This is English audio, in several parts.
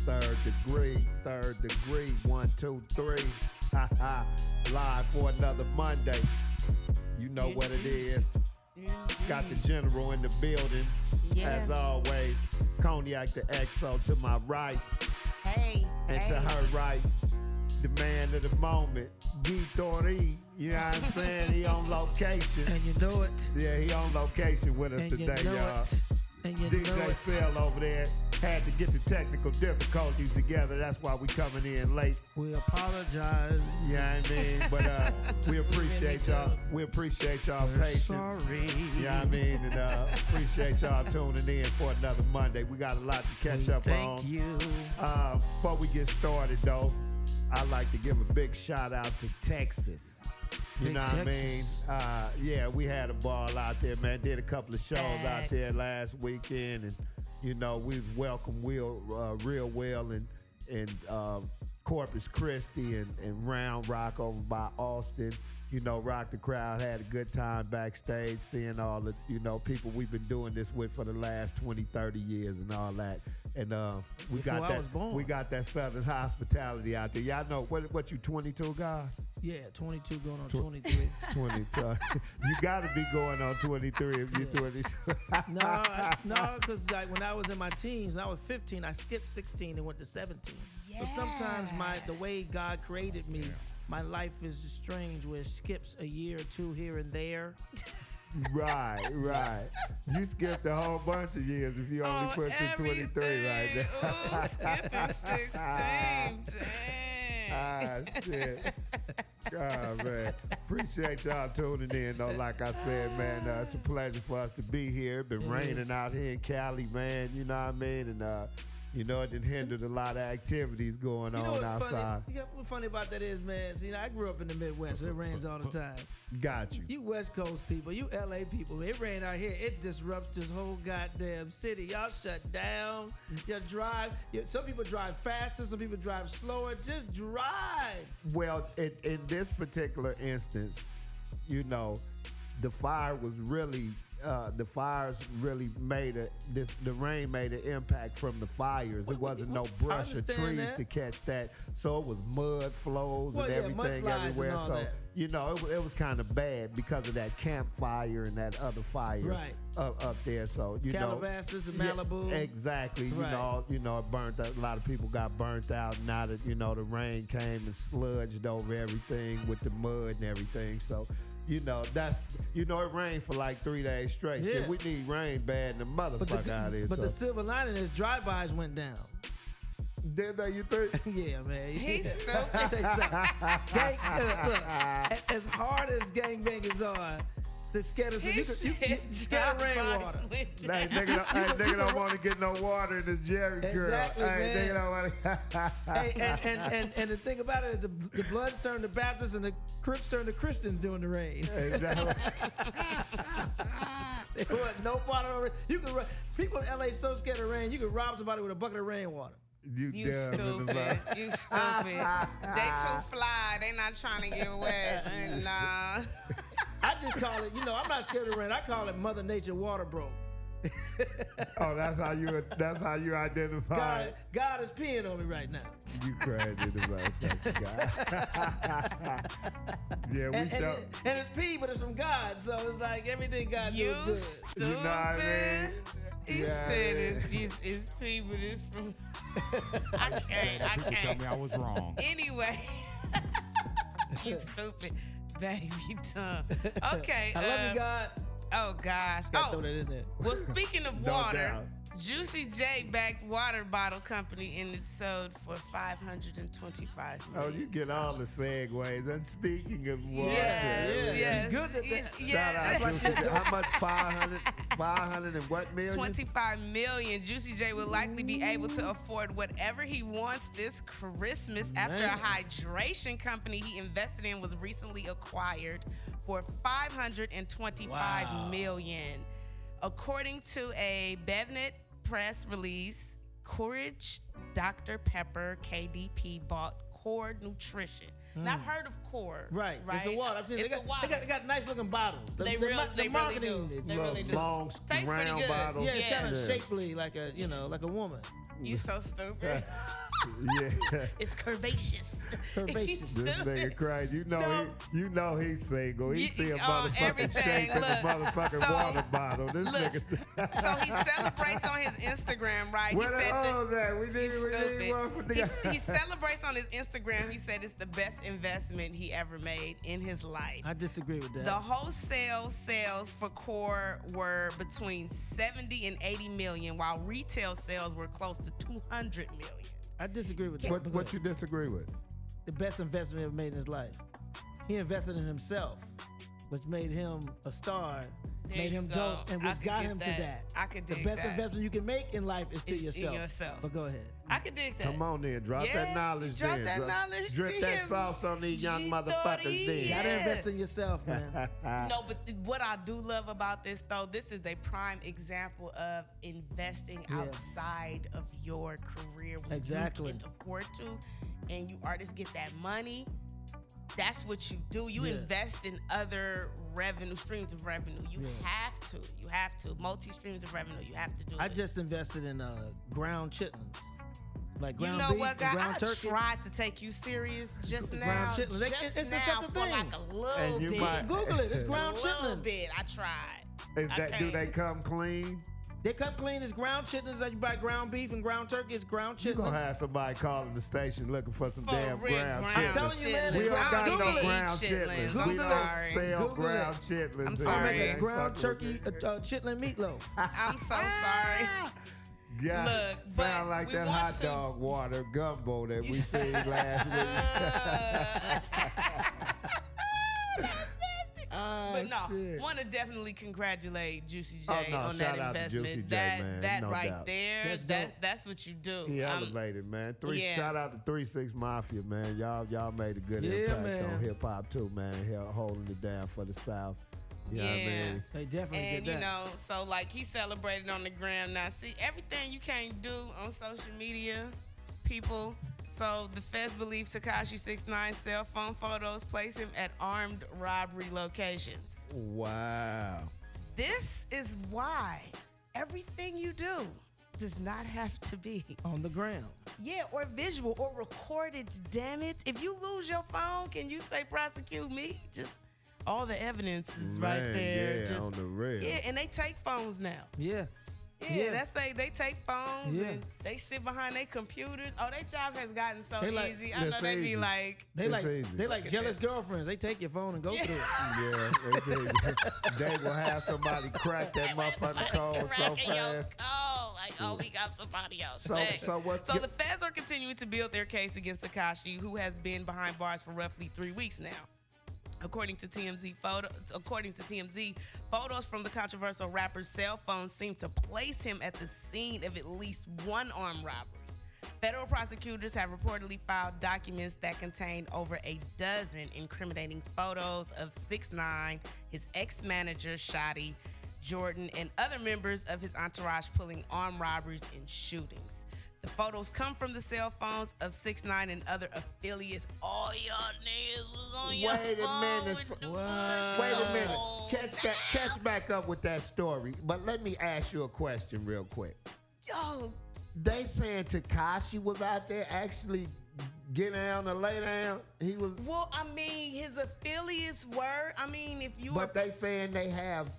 third degree, 1, 2, 3. Live for another Monday. You know what it is. Got the general in the building. As always, Coniyac the XO to my right. And to her right, the man of the moment, Torry. You know what I'm saying? He on location. And you know it. Yeah, he on location with us and today, you know y'all. And you DJ Phil over there had to get the technical difficulties together. That's why we coming in late. We apologize. Yeah, I mean, but we appreciate y'all. We appreciate y'all patience. Sorry. Yeah, I mean, and appreciate y'all tuning in for another Monday. We got a lot to catch up on. Thank you. Before we get started, though, I'd like to give a big shout out to Texas. You know what Texas. I mean? Yeah, we had a ball out there, man. Did a couple of shows out there last weekend, and you know we welcomed real well in Corpus Christi and Round Rock over by Austin. You know, rocked the crowd, had a good time backstage, seeing all the, you know, people we've been doing this with for the last 20, 30 years and all that. And we got that Southern hospitality out there. Y'all know, what you, 22, guy? Yeah, 22 going on 23. 22. You got to be going on 23 if you're 22. No, because like when I was in my teens, when I was 15, I skipped 16 and went to 17. So sometimes the way God created me, my life is strange where it skips a year or two here and there. Right. You skipped a whole bunch of years if you only pushing 23 right now. Ooh, skipping 16. Dang. Shit. God, man. Appreciate y'all tuning in, though. Like I said, man, it's a pleasure for us to be here. Been raining out here in Cali, man. You know what I mean? And, you know, it done hindered a lot of activities going on outside. What's funny about that is, man, see, I grew up in the Midwest, so it rains all the time. Got you. You West Coast people, you LA people, it rain out here, it disrupts this whole goddamn city. Y'all shut down, you drive. Some people drive faster, some people drive slower. Just drive. Well, in this particular instance, you know, the fire was really... the fires really the rain made an impact from the fires. It wasn't no brush or trees to catch that. So it was mud flows and everything everywhere. So, you know, it was kind of bad because of that campfire and that other fire up there. So, you Calabasas and Malibu. Yeah, exactly. Right. You know, it burnt out. A lot of people got burnt out now that, you know, the rain came and sludged over everything with the mud and everything. So, you know, it rained for like 3 days straight. Yeah. Shit, we need rain bad in the motherfucker out here. But the silver lining is drive-bys went down. Did that, you think? Yeah, man. He's stupid. Look, as hard as gangbangers are, they're scared of you scared of rainwater. Nigga don't want to get no water in this Jerry curl. Exactly, man. Nigga don't want to. And the thing about it is the Bloods turn to Baptists and the Crips turn to Christians during the rain. Exactly. They want no part of the rain. You can people in LA so scared of rain, you can rob somebody with a bucket of rainwater. You stupid. You stupid. They too fly. They not trying to get wet. And I just call it, I'm not scared of rain. I call it Mother Nature water broke. Oh, that's how you identify it. God is peeing on me right now. You crazy motherfucker, God. Yeah, and it's pee, but it's from God, so it's like everything God you does stupid. You know what I mean? He said it's pee, but it's from. I can't. Tell me I was wrong. Anyway, you stupid baby tongue. Okay. I love you, God. Oh gosh. Throw that in there. Well, speaking of No water, doubt. Juicy J backed water bottle company and it sold for $525 million. Oh, you get all the segues. And speaking of water, yes. She's good at that. Shout out Juicy. How much? 500 and what million? 25 million. Juicy J will likely be able to afford whatever he wants this Christmas after a hydration company he invested in was recently acquired for $525 million. According to a Bevnet press release, Courage Dr. Pepper KDP bought Core Nutrition. Now, I've heard of Core. Right. It's a water. I've seen It's they got nice looking bottles. They really do. They really do. Long, Tastes pretty round good. bottles. Yeah, it's kind of shapely like a like a woman. You so stupid. Yeah. It's curvaceous. Curvaceous. This nigga crazy. You know he's single. He see a motherfucking everything. shape in a motherfucking water bottle. This nigga. So he celebrates on his Instagram, right? What that? We need one for the He celebrates on his Instagram. He said it's the best investment he ever made in his life. I disagree with that. The wholesale sales for Core were between 70 and 80 million, while retail sales were close to 200 million. I disagree with that. What you disagree with? The best investment he ever made in his life. He invested in himself, which made him a star, made him dope, and which got him to that. I could dig that. The best investment you can make in life is to It's in yourself. yourself. But go ahead. I could dig that. Come on then, drop that knowledge drop then. that knowledge Drip that then. sauce on these young motherfuckers then. You gotta invest in yourself, man. No, but what I do love about this, though, this is a prime example of investing outside of your career when Exactly. you can afford to, and you artists get that money. That's what you do. You invest in other streams of revenue. You have to. You have to. Multi streams of revenue. You have to do I it. just invested in ground chitlins. Like You ground know beef what, and guy? ground I turkey. tried to take you serious just now. Ground chitlins. Just It's a now separate for thing. like a little And you bit. might- Google it. It's ground A little chitlins. bit. I tried. Do they come clean? They come clean as ground chitlins. Like you buy ground beef and ground turkey. It's ground You gonna chitlins. have somebody calling the station looking for some For damn real ground ground I'm telling you, man, chitlins. We it's don't got Google no it. ground Chitlins. chitlins. I'm We don't sorry. sell Google ground it. chitlins. I'm I sorry. make a Fuck ground with turkey me. chitlin meatloaf. I'm so sorry. Yeah, Look, but sound like we that want hot to- dog water gumbo that we seen last week. But no, shit. want to definitely congratulate Juicy J Oh, no, on shout that out to investment. Juicy J, that man, that no right doubt. there, that's what you do. He elevated, man. yeah. Shout out to 3-6 Mafia, man. Y'all made a good Yeah, impact man. on hip hop too, man. Holding it down for the South. You know what I mean? They definitely And did that. you know, so like he celebrated on the gram. Now, see, everything you can't do on social media, people. So the feds believe Tekashi 6ix9ine cell phone photos place him at armed robbery locations. Wow. This is why everything you do does not have to be On the ground. or visual or recorded. Damn it! If you lose your phone, can you say prosecute me? Just all the evidence is right Man, there. yeah, Just, on the real. yeah, and they take phones now. Yeah. Yeah, that's they take phones Yeah. and they sit behind their computers. Oh, their job has gotten so They like- easy. I know It's they be easy. like, They It's like easy. they like Look at jealous that. girlfriends. They take your phone and go through it. Yeah, they will have somebody crack that motherfucking code so cracking your fast. code. Like, oh, we got somebody else. So The feds are continuing to build their case against Tekashi, who has been behind bars for roughly 3 weeks now. According to TMZ, photos from the controversial rapper's cell phone seem to place him at the scene of at least one armed robbery. Federal prosecutors have reportedly filed documents that contain over a dozen incriminating photos of 6ix9ine, his ex-manager Shotty, Jordan, and other members of his entourage pulling armed robberies and shootings. The photos come from the cell phones of 6ix9ine and other affiliates. All y'all niggas was on your Wait a phone minute. with the Wait a minute. phones. Catch back up with that story. But let me ask you a question real quick. Yo, They saying Tekashi was out there actually getting down to lay down. He was, well, I mean, his affiliates were. I mean, if you but they saying they have.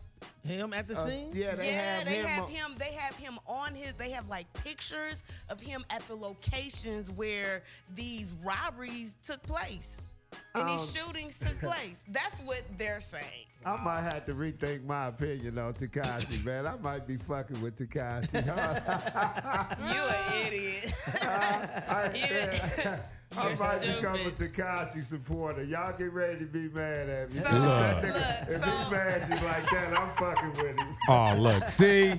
Him at the scene? Yeah, they have they him. have him. They have him on his. They have like pictures of him at the locations where these robberies took place and these shootings took place. That's what they're saying. I might have to rethink my opinion on Tekashi, man. I might be fucking with Tekashi. You an idiot. I You're might become a stupid. Tekashi supporter. Y'all get ready to be mad at me. So, That look, nigga, if so- he smash you like that, I'm fucking with him. Oh, look, see?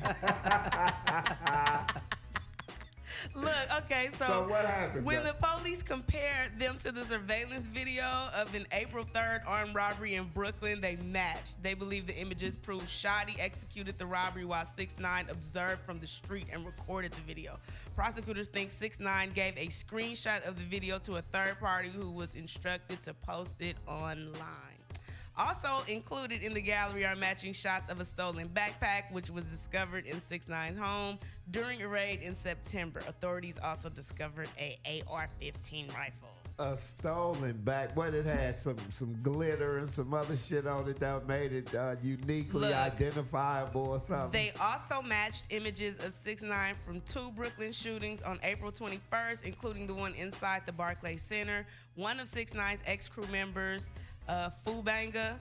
Look, Okay, So what happened? When the police compared them to the surveillance video of an April 3rd armed robbery in Brooklyn, they matched. They believe the images prove Shoddy executed the robbery while 6ix9ine observed from the street and recorded the video. Prosecutors think 6ix9ine gave a screenshot of the video to a third party who was instructed to post it online. Also included in the gallery are matching shots of a stolen backpack, which was discovered in 6ix9ine's home during a raid in September. Authorities also discovered a AR-15 rifle. A stolen back. What it had some glitter and some other shit on it that made it uniquely identifiable or something. They also matched images of 6ix9ine from 2 Brooklyn shootings on April 21st, including the one inside the Barclays Center. One of 6ix9ine's ex-crew members, Fubanga,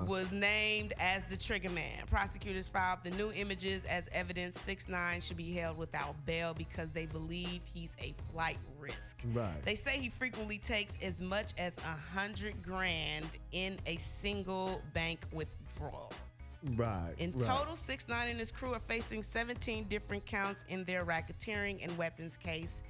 was named as the trigger man. Prosecutors filed the new images as evidence. 6ix9ine should be held without bail because they believe he's a flight risk. Right. They say he frequently takes as much as $100,000 in a single bank withdrawal. Right. In total, 6ix9ine and his crew are facing 17 different counts in their racketeering and weapons case.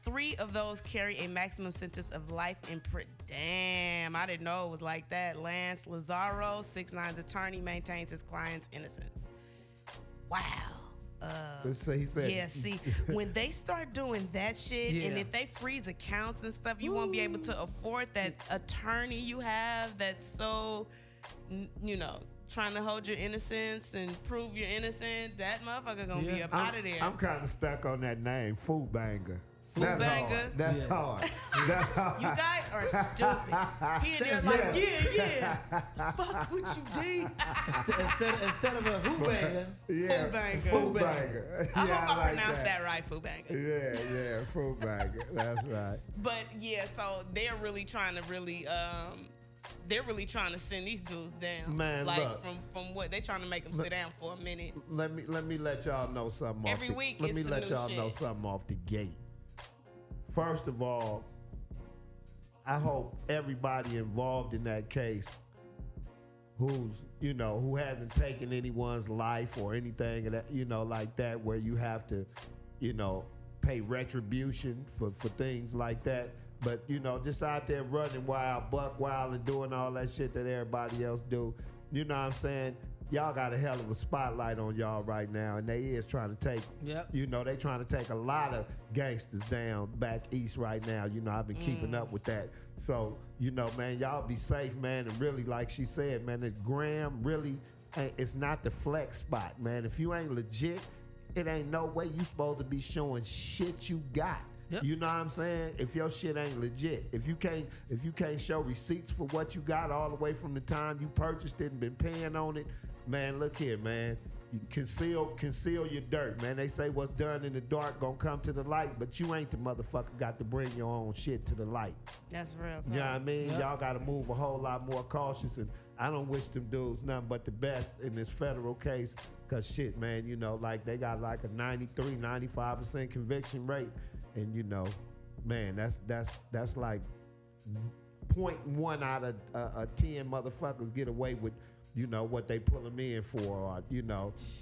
3 of those carry a maximum sentence of life in prison. Damn, I didn't know it was like that. Lance Lazaro, 6ix9ine's attorney, maintains his client's innocence. Wow. So he said, yeah, see, when they start doing that shit, and if they freeze accounts and stuff, you won't be able to afford that attorney you have that's so, trying to hold your innocence and prove you're innocent. That motherfucker gonna be up out of there. I'm kind of stuck on that name, Fubanga. That's hard. That's hard. You guys are stupid. He in there like, fuck with you, D. Instead of a Fubanga. Fubanga. I hope I pronounced that right, Fubanga. Yeah, Fubanga. That's right. But so they're really trying to send these dudes down. Man, like look, from what they trying to make them sit down for a minute. Let me let y'all know something. Every week, let me it's let some new y'all know shit. something off the gate. First of all, I hope everybody involved in that case who hasn't taken anyone's life or anything that, like that, where you have to, pay retribution for things like that. But, just out there running wild, buck wild, and doing all that shit that everybody else do, you know what I'm saying? Y'all got a hell of a spotlight on y'all right now, and they is trying to take, they trying to take a lot of gangsters down back east right now. I've been keeping up with that. So, man, y'all be safe, man. And really, like she said, man, this Gram really, it's not the flex spot, man. If you ain't legit, it ain't no way you supposed to be showing shit you got. Yep. You know what I'm saying? If your shit ain't legit, if you can't show receipts for what you got all the way from the time you purchased it and been paying on it, man, look here, man. You conceal your dirt, man. They say what's done in the dark gonna come to the light, but you ain't the motherfucker got to bring your own shit to the light. That's real. You know what I mean? Yep. Y'all gotta move a whole lot more cautious, and I don't wish them dudes nothing but the best in this federal case, cause shit, man, like they got like a 93-95% conviction rate. And man, that's like 0.1 out of 10 motherfuckers get away with, what they pull them in for, or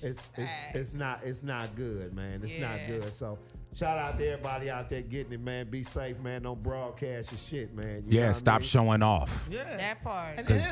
it's not good, man. It's not good. So shout out to everybody out there getting it, man. Be safe, man. Don't broadcast your shit, man. You know what stop I mean? showing off. Yeah, that part. Because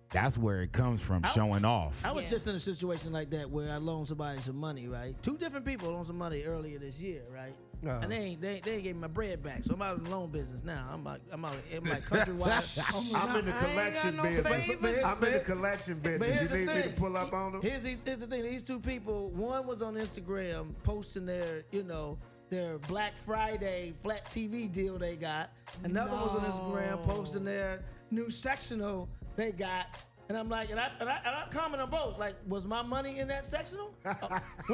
that's where it comes from, showing off. I was just in a situation like that where I loaned somebody some money, right? 2 different people loaned some money earlier this year, right? And they ain't gave me my bread back, so I'm out of the loan business now. I'm out countrywide. I'm in the collection business. I'm in the collection business. You need me to pull up on them? Here's the thing. These 2 people, one was on Instagram posting their Black Friday flat TV deal they got. Another was on Instagram posting their new sectional they got. And I'm like, and I comment on both. Like, was my money in that sectional? When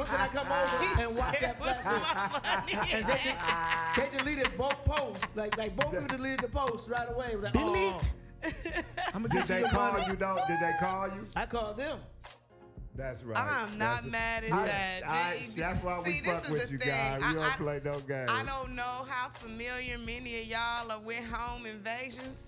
can I come over and watch that platform? And they deleted both posts. Like both of them deleted the post right away. Like, delete. Did they call you though? Did they call you? I called them. That's right. I'm not mad at that. That's why we fuck with you guys. We don't play no games. I don't know how familiar many of y'all are with home invasions.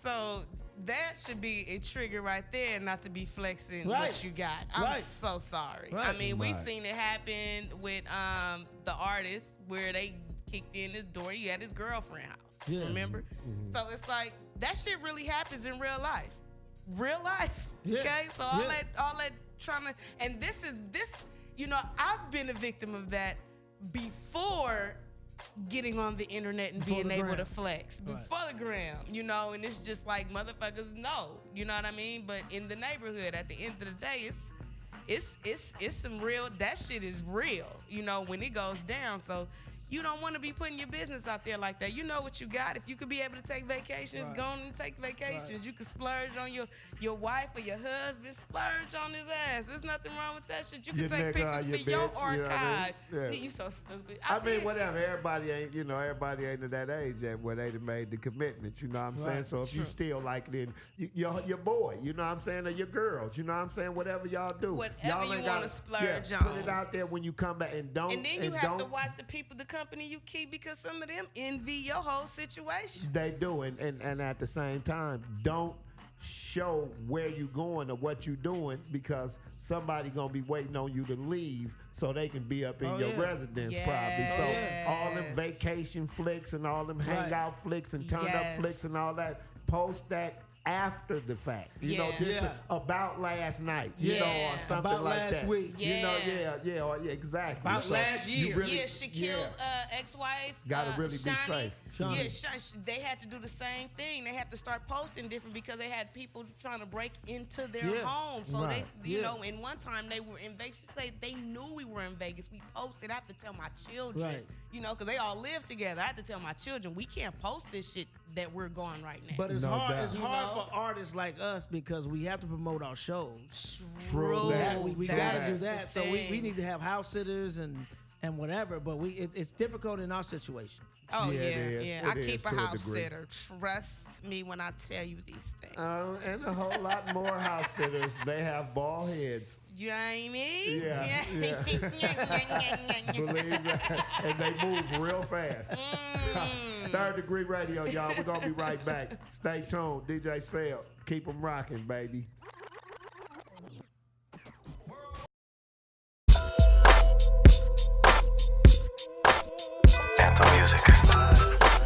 So that should be a trigger right there, not to be flexing Right. what you got. I'm Right. so sorry. Right. I mean, we Right. seen it happen with the artist where they kicked in his door. He had his girlfriend house. Yeah. Remember? So it's like that shit really happens in real life. Real life. Yeah. Okay? So Yeah. all that trying to, and this, you know, I've been a victim of that before getting on the internet and Before being the able gram. to flex. Right. Before the gram, you know, and it's just like motherfuckers know, you know what I mean? But in the neighborhood, at the end of the day, it's some real, that shit is real, you know, when it goes down. So you don't want to be putting your business out there like that. You know what you got. If you could be able to take vacations, Right. go on and take vacations. Right. You can splurge on your wife or your husband. Splurge on his ass. There's nothing wrong with that shit. You can Your take nigga or pictures your for your bitch, you know what I mean? archive. Yeah. You so stupid. I mean, did. whatever. Everybody ain't at that age yet where they done made the commitment. You know what I'm saying? Right. So if you True. still like it, your boy, you know what I'm saying, or your girls, you know what I'm saying? Whatever y'all do, Whatever y'all you ain't wanna gotta- splurge Put on. it out there when you come back and don't. And then you have to don't- watch the people, the company you keep, because some of them envy your whole situation. They do, and at the same time, don't show where you going or what you doing, because somebody gonna be waiting on you to leave so they can be up in Oh, your yeah. residence Yes. probably. So Yes. all them vacation flicks and all them Right. hangout flicks and turn Yes. up flicks and all that, post that after the fact. You know, Yeah. this Yeah. about last night, Yeah. you know, or something About like last that. week. You know, Yeah. or exactly. About So last you year. really- Yeah, Shaquille's ex-wife. Gotta really be Shani. safe. Shani. Yeah, they had to do the same thing. They had to start posting different because they had people trying to break into their Yeah. home. So Right. they, you Yeah. know, in one time they were in Vegas. She said they knew we were in Vegas. We posted. I have to tell my children, Right. you know, because they all live together. I have to tell my children we can't post this shit that we're going right now. But it's No hard. doubt. It's You hard know? for artists like us because we have to promote our shows. True that. We True got to that. do that. So we thing. need to have house sitters and whatever. But it's difficult in our situation. Oh Yeah, yeah, it is. yeah. It I is keep a to a house degree. sitter. Trust me when I tell you these things. And a whole lot more house sitters. They have bald heads. You know what I mean? Yeah, Believe that. And they move real fast. Third Degree Radio, y'all. We're going to be right back. Stay tuned. DJ Sale. Keep them rocking, baby. Anthem music.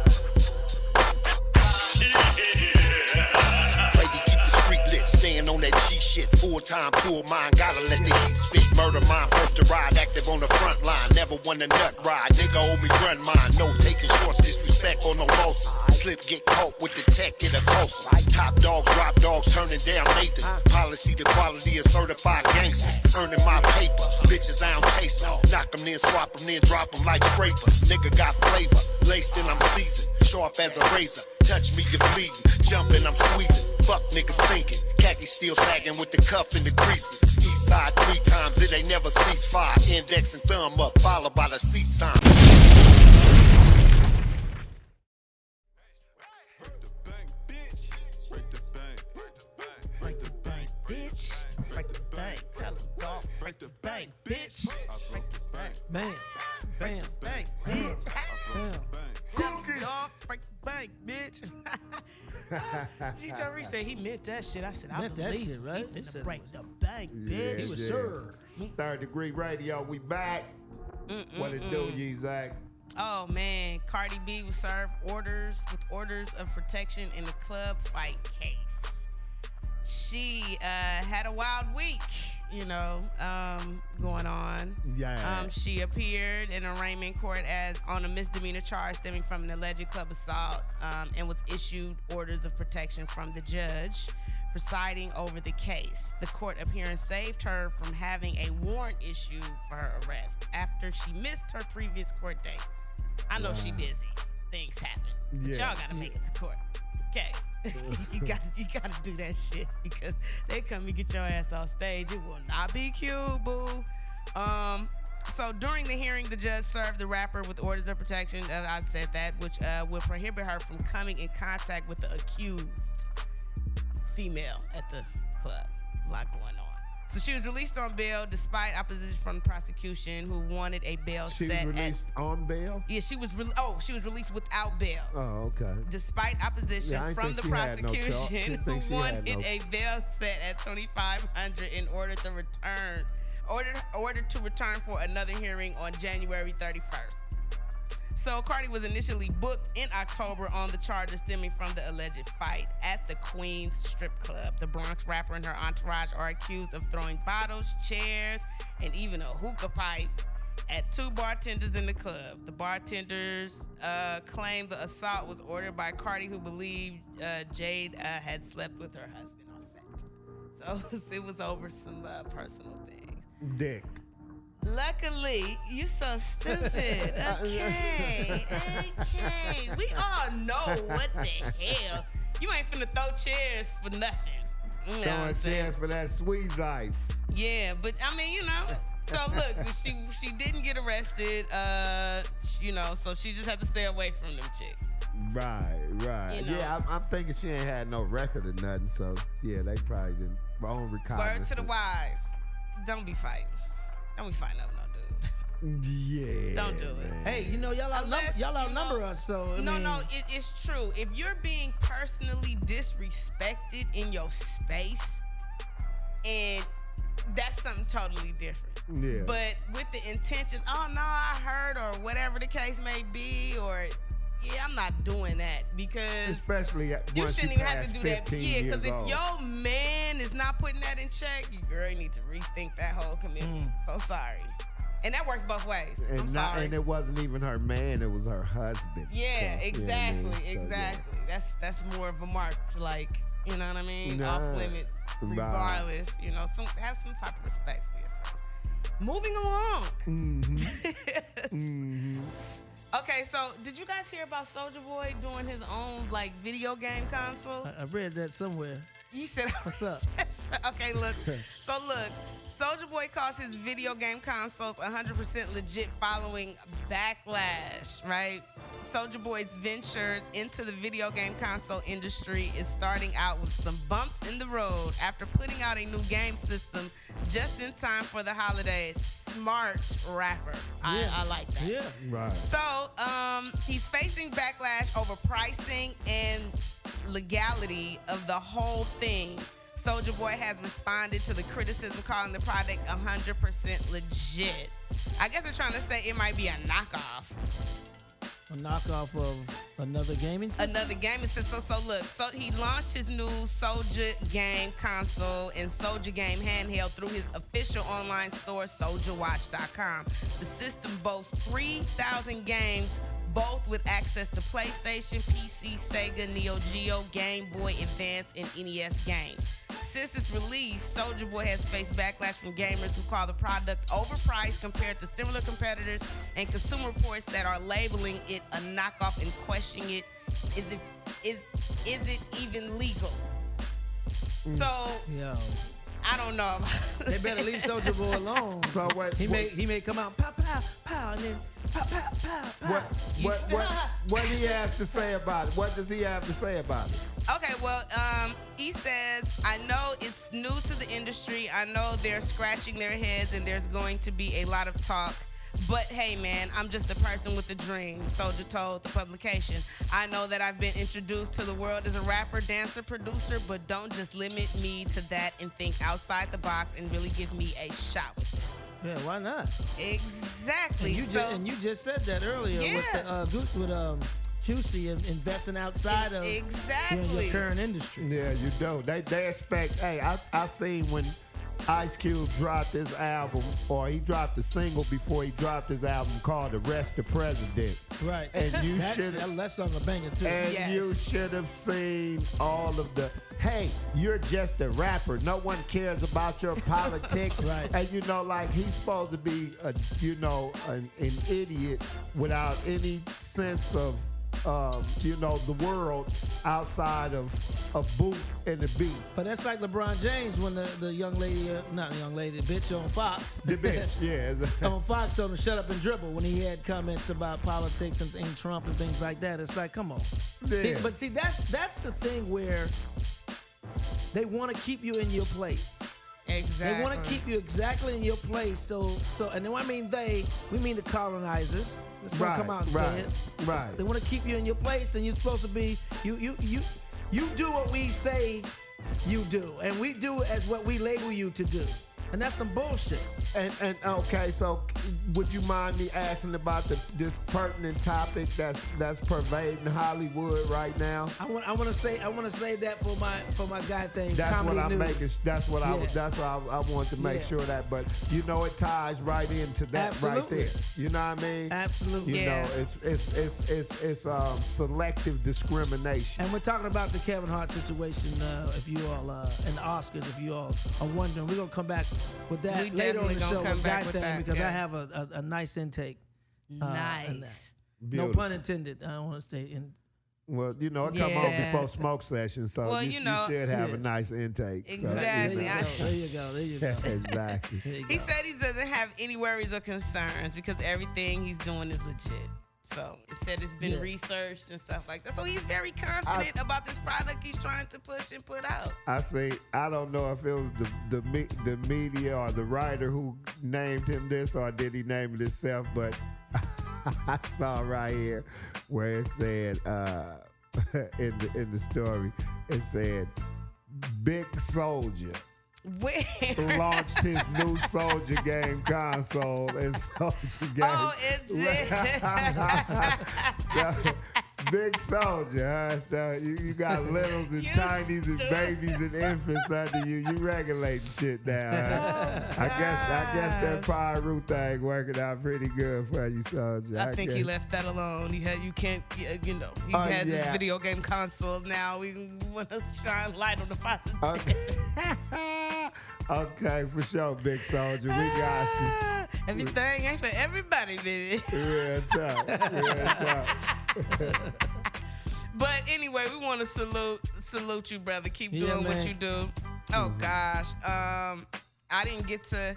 Try to keep the street lit, staying on that G shit. Full time, full mind, gotta let the heat speak. Murder mine, first to ride, active on the front line. Never won a nut ride, nigga owe me run mine. No taking shorts, disrespect or no losses. Slip, get caught with the tech, get a closer. Top dogs, drop dogs, turning down Nathan. Policy, the quality of certified gangsters. Earning my paper, bitches I don't chase them. Knock them, then swap them, then drop them like scrapers. Nigga got flavor, laced and I'm seasoned. Sharp as a razor, touch me, you bleeding. Jumping, I'm squeezing. Fuck niggas thinking. Khaki still sagging with the cuff and the creases. East side 3 times, it ain't never cease fire. Index and thumb up, followed by the C sign. Break the bank, bitch. Break the bank. Tell them, dog. Break the bank, bitch. Break the bank. Man, bam, Bank, bitch. bam. Cookies. Dog, break the bank, bitch. Torry said he meant that shit. I said, I Meant that believe shit, right? He He finna said break it the bank, bitch. He was Yeah. sure. Third Degree Radio, we back. What it do, Ye-Zach? Oh man, Cardi B was served orders of protection in the club fight case. She had a wild week, you know, going on. Yeah. She appeared in arraignment court as on a misdemeanor charge stemming from an alleged club assault, and was issued orders of protection from the judge presiding over the case. The court appearance saved her from having a warrant issued for her arrest after she missed her previous court date. I know she busy. Things happen. But Yeah. y'all gotta make it to court. Okay. you gotta do that shit because they come and get your ass off stage. It will not be cute, boo. So during the hearing, the judge served the rapper with orders of protection, as I said that, which will prohibit her from coming in contact with the accused female at the club. A lot going on. So she was released on bail despite opposition from the prosecution, who wanted a bail She set was released on bail? Yeah, she was released without bail. Oh, okay. Despite opposition Yeah, I from the think she had no prosecution, choice. who wanted a bail set at $2,500 in order to return for another hearing on January 31st. So Cardi was initially booked in October on the charges stemming from the alleged fight at the Queens strip club. The Bronx rapper and her entourage are accused of throwing bottles, chairs, and even a hookah pipe at two bartenders in the club. The bartenders claimed the assault was ordered by Cardi, who believed Jade had slept with her husband on set. So it was over some personal things. Dick. Luckily, you so stupid. Okay. We all know what the hell. You ain't finna throw chairs for nothing. You know what I'm Throwing saying? chairs for that squeeze eye. Yeah, but I mean, you know. So look, she didn't get arrested. So she just had to stay away from them chicks. Right. You know. Yeah, I'm thinking she ain't had no record or nothing, so yeah, they probably didn't. Wrong recognizance. Word to the wise. Don't be fighting. Don't be fighting over no dude. Yeah. Don't do it. man. Hey, y'all outnumber us, so I mean, It's true. If you're being personally disrespected in your space, and that's something totally different. Yeah. But with the intentions, oh no, I heard, or whatever the case may be, or yeah, I'm not doing that, because Especially you once shouldn't you even have pass to do that. 15 Yeah, because years if old. your man is not putting that in check, you need to rethink that whole commitment. So sorry. And that works both ways. I'm sorry. And it wasn't even her man, it was her husband. Yeah, So, exactly, you know what I mean? So, exactly. That's more of a mark to, like, you know what I mean? Nah. Off limits, Right. regardless. You know, have some type of respect for yourself. Moving along. Okay, so did you guys hear about Soulja Boy doing his own video game console? I read that somewhere. You said, What's up? Okay, look. So look, Soulja Boy calls his video game consoles 100% legit following backlash, right? Soulja Boy's ventures into the video game console industry is starting out with some bumps in the road after putting out a new game system just in time for the holidays. Smart rapper. I like that. Yeah. Right. So, he's facing backlash over pricing and legality of the whole thing. Soulja Boy has responded to the criticism, calling the product 100% legit. I guess they're trying to say it might be a knockoff. A knockoff of another gaming system? Another gaming system. So look, he launched his new Soulja Game console and Soulja Game handheld through his official online store, SouljaWatch.com. The system boasts 3,000 games, both with access to PlayStation, PC, Sega, Neo Geo, Game Boy Advance, and NES games. Since its release, Soulja Boy has faced backlash from gamers who call the product overpriced compared to similar competitors, and consumer reports that are labeling it a knockoff and questioning it. Is it even legal? So Yo. I don't know. They better leave Soulja Boy alone. So what? He may come out pow pow pow and then pow pow pow pow. What he has to say about it? What does he have to say about it? Okay, well, he says, I know it's new to the industry. I know they're scratching their heads and there's going to be a lot of talk. But hey, man, I'm just a person with a dream, Soulja told the publication. I know that I've been introduced to the world as a rapper, dancer, producer, but don't just limit me to that and think outside the box and really give me a shot with this. Yeah, why not? Exactly. And you just said that earlier with Juicy and investing outside of exactly your current industry. Yeah, you do. They expect. Hey, I seen when Ice Cube dropped his album, or he dropped a single before he dropped his album called "Arrest the President." Right. And you should. That song a banger too. And Yes. you should have seen all of the. Hey, you're just a rapper. No one cares about your politics. Right. And he's supposed to be an idiot without any sense of the world outside of a booth and a beat. But that's like LeBron James when the young lady, not the young lady, the bitch on Fox. The bitch, yeah. On Fox told him to shut up and dribble when he had comments about politics and Trump and things like that. It's like, come on. Yeah. See, that's the thing where they want to keep you in your place. Exactly. They want to keep you exactly in your place. So, and then when I mean they, we mean the colonizers. Let's go come out and say it. Right. They want to keep you in your place, and you're supposed to be you do what we say you do, and we do as what we label you to do. And that's some bullshit. And okay, so would you mind me asking about this pertinent topic that's pervading Hollywood right now? I want to say that for my guy thing. That's Comedy what I'm News. making. That's what Yeah. I want to make sure that. But you know, it ties right into that Absolutely. right there. You know what I mean? Absolutely. You know, it's selective discrimination. And we're talking about the Kevin Hart situation. If you all and the Oscars, if you all are wondering, we're gonna come back with that We later on definitely the gonna show come with back Guy with Thing that, because yeah. I have a nice intake. in that. Nice. No pun intended. I don't want to stay in. Well, you know, it come on Yeah. before smoke session, so Well, you know, should have yeah. a nice intake. So, Exactly. you know. There you go. There you go. Exactly. There you He go. said he doesn't have any worries or concerns because everything he's doing is legit. So it said it's been Yeah. researched and stuff like that. So he's very confident about this product he's trying to push and put out. I see. I don't know if it was the media or the writer who named him this, or did he name it himself? But I saw right here where it said in the story, it said Big Soulja Where? launched his new Soulja game console and Soulja game. Oh, it did. So, Big Soulja, huh? So you got littles and You tinies and stupid. babies and infants under you. You regulating shit now. Huh? Oh, I guess that Pyru thing working out pretty good for you, Soulja. I think he guess. left that alone. He can't, he Oh, has his yeah. video game console now. We want to shine light on the positive. Okay. Okay, for sure, Big Soulja. We got you. Everything ain't for everybody, baby. Real talk. Real talk. But anyway, we want to salute you, brother. Keep Yeah, doing what man. you do. Oh gosh, I didn't get to.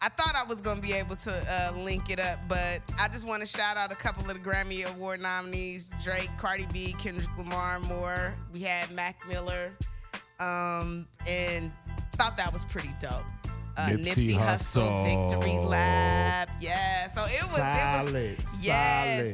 I thought I was gonna be able to link it up, but I just want to shout out a couple of the Grammy Award nominees: Drake, Cardi B, Kendrick Lamar, more. We had Mac Miller, and thought that was pretty dope. Nipsey Hussle. Victory Lap. Yeah. So it was Solid.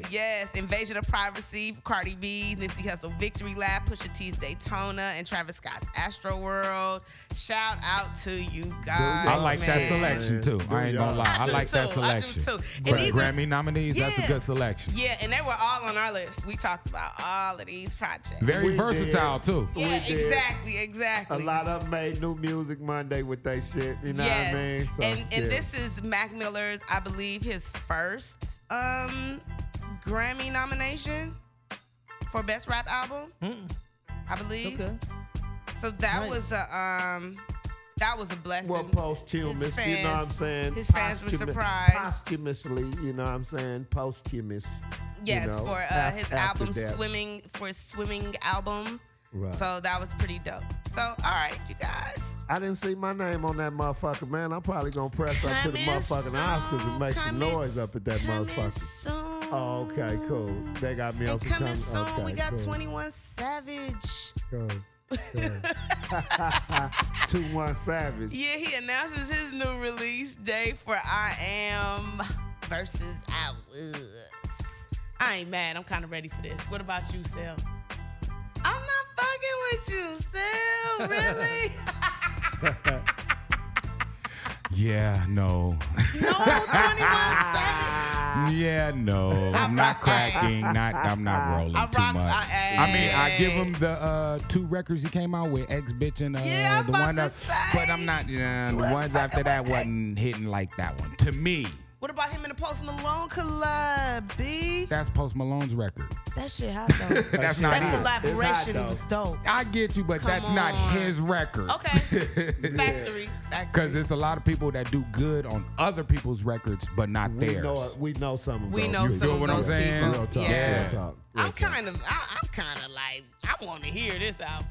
yes. Invasion of Privacy, Cardi B, Nipsey Hussle Victory Lap, Pusha T's Daytona, and Travis Scott's Astro World. Shout out to you guys. I like that man. selection too. I ain't gonna lie. I do like that too. selection. I do too. For And the these are- Grammy nominees, that's a Yeah. good selection. Yeah, and they were all on our list. We talked about all of these projects. Very We versatile did. too. Yeah, We did. exactly. A lot of them made new music Monday with they shit. You know Yes. what I mean? So, and yeah. this is Mac Miller's, I believe, his first Grammy nomination for Best Rap Album. I believe. Okay. So that Nice. was a blessing. Well, posthumous, His you know what I'm fans- saying? his fans were surprised. Posthumously, you know what I'm saying? Posthumous. yes, you know, for his after album death. swimming album. Right. So that was pretty dope. So all right, you guys. I didn't see my name on that motherfucker, man. I'm probably gonna press up to the Coming motherfucking Oscars and make some coming- noise up at that motherfucker. Soon. Oh, okay, cool. They got me on And some coming soon, Okay, we got cool. 21 Savage. Cool. 2-1 Savage. Yeah, he announces his new release date for I Am versus I Was. I ain't mad. I'm kind of ready for this. What about you, Sel? I'm not fucking with you, Sel. Really? Yeah, no. No 21 Savage. Yeah, no. I'm not cracking. I'm not rolling I too rock- much. I mean, I give him the 2 records he came out with, X Bitch and Yeah, I'm the about one to that. say. But I'm not. The ones after that wasn't hitting like that one to me. What about him and the Post Malone collab, B? That's Post Malone's record. That shit hot though. That's that not it. collaboration It's hot, was dope. I get you, but Come that's not on. his record. Okay. Factory. Because there's a lot of people that do good on other people's records, but not theirs. We know some of We those. know You some feel of what I'm those saying? people. Real talk, Yeah. real talk. real I'm talk. kind of like, I want to hear this album.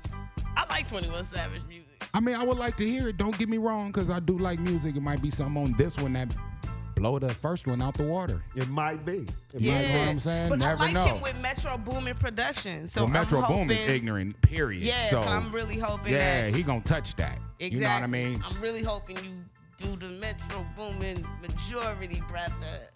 I like 21 Savage music. I mean, I would like to hear it. Don't get me wrong, because I do like music. It might be something on this one that blow the first one out the water. It might be. You know what I'm saying? But Never I like know. him with Metro Boomin production. So Well, Metro I'm hoping, Boom is ignorant, period. Yeah, so I'm really hoping that. he gonna touch that. Exactly. You know what I mean? I'm really hoping you do the Metro Boomin majority, brother,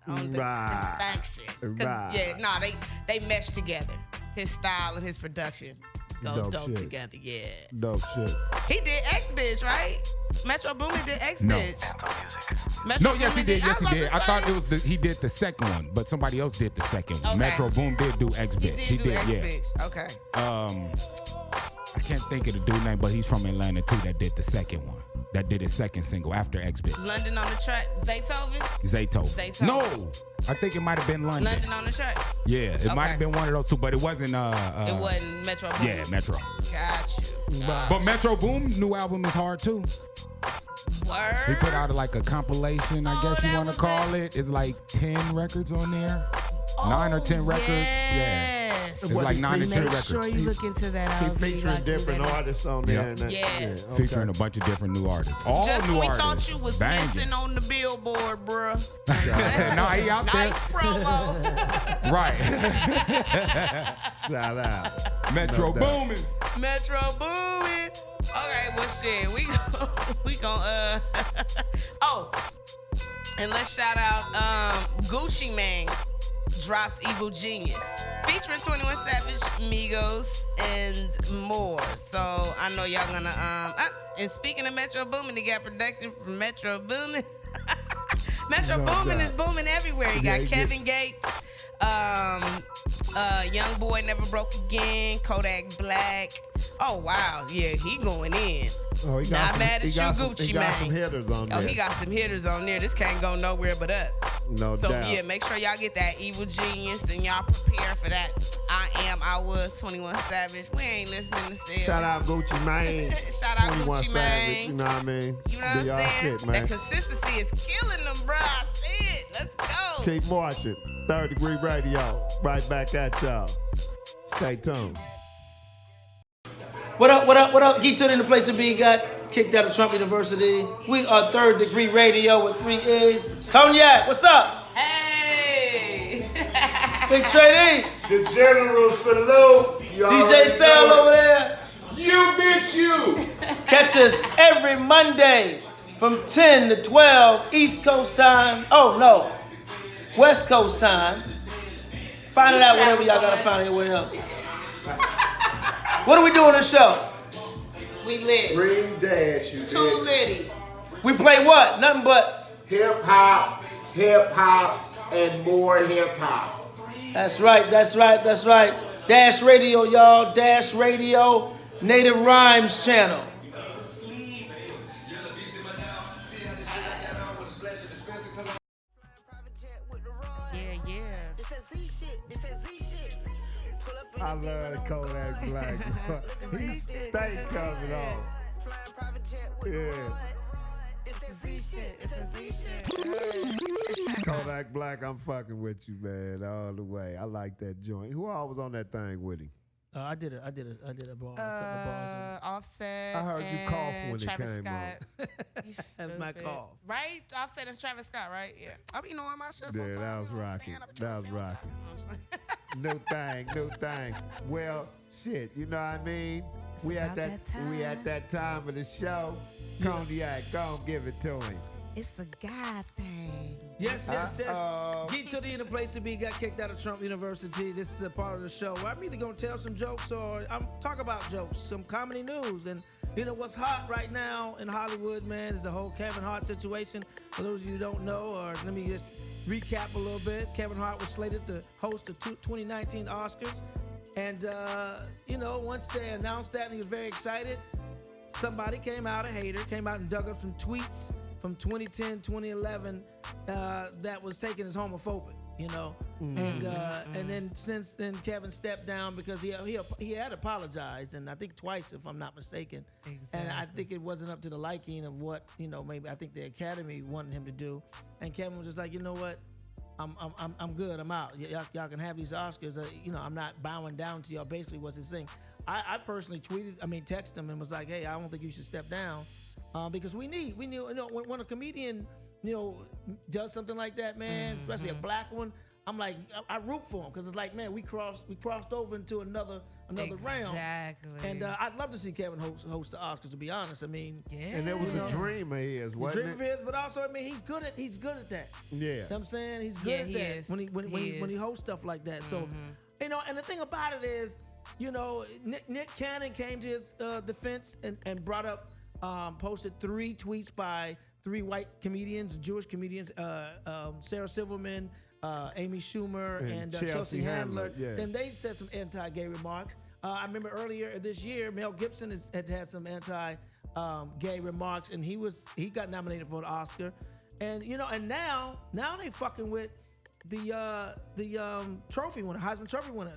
on the production. Right. They mesh together. His style and his production go dope shit. together. Yeah. Dope shit. He did X Bitch, right? Metro Boomin did X No. Bitch. Metro No, yes, he Boomin did. Yes, was he did. about I to thought say. it was he did the second one, but somebody else did the second one. Okay. Metro Boom did do X Bitch. He did X yeah. Bitch. Okay. I can't think of the dude name, but he's from Atlanta too. That did the second one. That did his second single after X Bitch. London on the track. Zaytoven? Zaytoven. No, I think it might have been London. London on the track. Yeah, it might have been one of those two, but it wasn't. It wasn't Metro Boomin. Yeah, Metro. Got you. But Metro Boom new album is hard too. Word. He put out like a compilation, I guess you that want to was call it. It's like 10 records on there. 9 or 10 records. Yeah. Yes. It's like 9 or 10 Make records. sure you look into that. He LV, featuring like different that. artists on there. Yep. And that, Yeah. okay. Featuring a bunch of different new artists. All Just new when we artists. thought you was Banging. missing on the billboard, bruh. Nah, he out there. Nice promo. Right. Shout out. Metro No doubt. Boomin. Metro Boomin. Okay, well shit, we gon' oh, and let's shout out Gucci Mane drops Evil Genius featuring 21 Savage, Migos, and more. So I know y'all gonna and speaking of Metro Boomin, he got production from Metro Boomin. Metro No Boomin doubt. is booming everywhere. He Yeah, got he Kevin Gates, Young Boy Never Broke Again, Kodak Black. Oh wow, yeah, he going in. Oh, he Not got mad at you, Gucci He got Mane. some hitters on there. Oh, he got some hitters on there. This can't go nowhere but up. No So doubt. yeah, make sure y'all get that Evil Genius and y'all prepare for that. I was 21 Savage. We ain't listening to still. Shout out Gucci Mane. Shout out 21 Gucci Savage, Mane. you know what I mean? You know Do what I'm y'all saying? shit, man. That consistency is killing them, bro. I see it. Let's go. Keep watching. 3rd Degree Radio. Right back at y'all. Stay tuned. What up, what up, what up? Geek Tune in the place to be. Got kicked out of Trump University. We are 3rd Degree Radio with 3 E's. Coniyac, what's up? Hey. Big Trey D. The General salute. You DJ already Sal know it. over there. You bitch you. Catch us every Monday from 10 to 12 East Coast time. Oh, no. West Coast time. Find it out wherever y'all gotta find it anywhere else. What do we do on the show? We lit. Green Dash, you Too bitch. litty. We play what? Nothing but. Hip hop, and more hip hop. That's right, that's right, that's right. Dash Radio, y'all. Dash Radio, Native Rhymes channel. I love the Kodak Black. He stay coming on. Yeah. Kodak Black, I'm fucking with you, man, all the way. I like that joint. Who all was on that thing with him? I did a bar, a couple of bars. Offset. I heard you and cough when it Travis came Scott. You That's my stupid. cough. Right? Offset and Travis Scott, right? Yeah. I be knowing my shit Yeah, sometimes. that was you know what I'm rocking. saying? I be That trying was to stay on topic. New thing. Well, shit, you know what I mean? We at that time of the show. Coniyac, go on, give it to him. It's a God thing. Yes, yes, yes. Uh-oh. Geek to the place to be. Got kicked out of Trump University. This is a part of the show where I'm either gonna tell some jokes or I'm talk about jokes, some comedy news, and you know what's hot right now in Hollywood, man, is the whole Kevin Hart situation. For those of you who don't know, or let me just recap a little bit. Kevin Hart was slated to host the 2019 Oscars, and you know once they announced that, and he was very excited. Somebody came out, a hater, came out and dug up some tweets from 2010, 2011 that was taken as homophobic, you know. And then since then, Kevin stepped down because he had apologized, and I think twice, if I'm not mistaken. Exactly. And I think it wasn't up to the liking of what, you know, maybe I think the Academy wanted him to do. And Kevin was just like, you know what? I'm good. I'm out. Y'all can have these Oscars. You know, I'm not bowing down to y'all. Basically, was his thing. I personally texted him and was like, hey, I don't think you should step down because we knew, you know, when a comedian does something like that, man, especially a black one, I'm like, I root for him because it's like, man, we crossed over into another realm. Exactly. And I'd love to see Kevin host the Oscars. To be honest, I mean, And it was a dream of his, wasn't dream it? of his, but also, I mean, he's good at that. Yeah. You know what I'm saying? He's good at he that is. when he hosts stuff like that. So, and the thing about it is, Nick Cannon came to his defense and brought up, posted 3 tweets by 3 white comedians, Jewish comedians, Sarah Silverman, Amy Schumer, and Chelsea Handler. Yeah. Then they said some anti-gay remarks. I remember earlier this year, Mel Gibson had some anti-gay remarks, and he got nominated for an Oscar. And and now they fucking with the trophy winner, Heisman Trophy winner,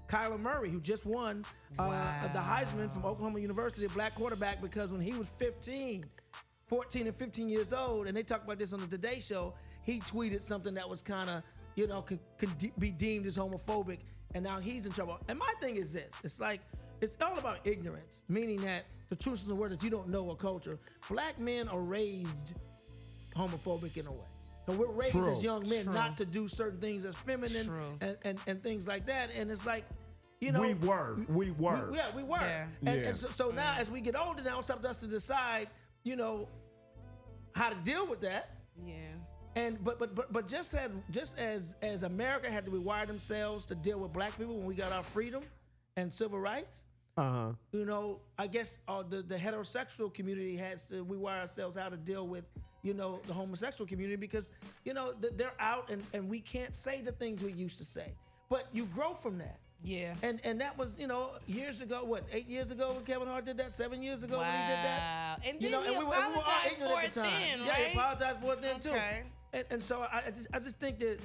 Kyler Murray, who just won the Heisman from Oklahoma University, a black quarterback, because when he was 14 and 15 years old, and they talked about this on the Today Show, he tweeted something that was kind of, could be deemed as homophobic, and now he's in trouble. And my thing is this: it's like, it's all about ignorance, meaning that the truth is the word that you don't know a culture. Black men are raised homophobic in a way. And we're raised as young men not to do certain things as feminine and things like that. And it's like, we were. We were. Yeah. And so now, as we get older now, it's up to us to decide, how to deal with that. Yeah. And but just as America had to rewire themselves to deal with black people when we got our freedom and civil rights, I guess the heterosexual community has to rewire ourselves how to deal with the homosexual community, because they're out and we can't say the things we used to say, but you grow from that. Yeah. And that was, years ago, 8 years ago when Kevin Hart did that, 7 years ago when he did that. And then he we were all apologized ignorant for at it the time. then, Yeah, right? he apologized for it then too. Okay. And so I just think that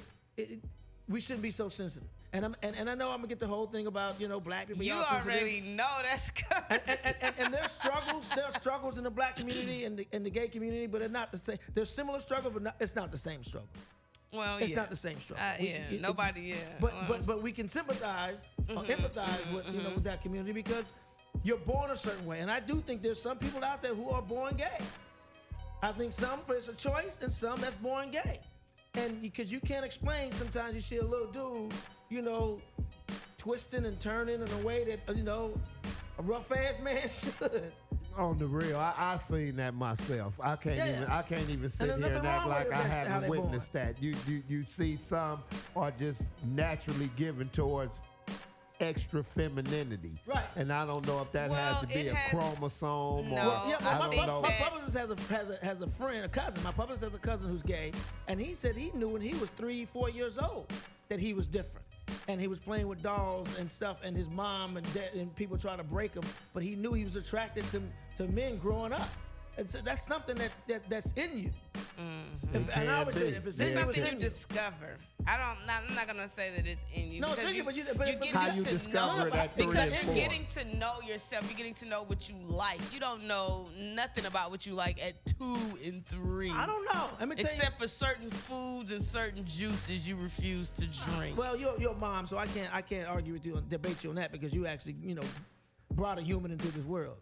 we shouldn't be so sensitive. And I know I'm gonna get the whole thing about black people. You already know that's coming. And there's struggles. There are struggles in the black community and the gay community, but they're not the same. There's similar struggles, but it's not the same struggle. Well, it's not the same struggle. Nobody. But we can sympathize or empathize with with that community, because you're born a certain way, and I do think there's some people out there who are born gay. I think some it's a choice, and some that's born gay, and because you can't explain. Sometimes you see a little dude, twisting and turning in a way that a rough ass man should. On the real, I seen that myself. I can't even sit here and act like I haven't witnessed that. You see some are just naturally given towards extra femininity. Right. And I don't know if that has to be a chromosome or I don't know. My publicist has a friend, a cousin. My publicist has a cousin who's gay, and he said he knew when he was 3-4 years old that he was different. And he was playing with dolls and stuff, and his mom and dad and people tried to break him, but he knew he was attracted to men growing up. And so that's something that's in you. And I always say, if it's in you, something you discover. I'm not gonna say that it's in you. No, it's in you, but you discover it at 3 and 4. Because you're getting to know yourself. You're getting to know what you like. You don't know nothing about what you like at 2 and 3. I don't know. Let me tell you. Except for certain foods and certain juices you refuse to drink. Well, you're a mom, so I can't argue with you and debate you on that, because you actually brought a human into this world.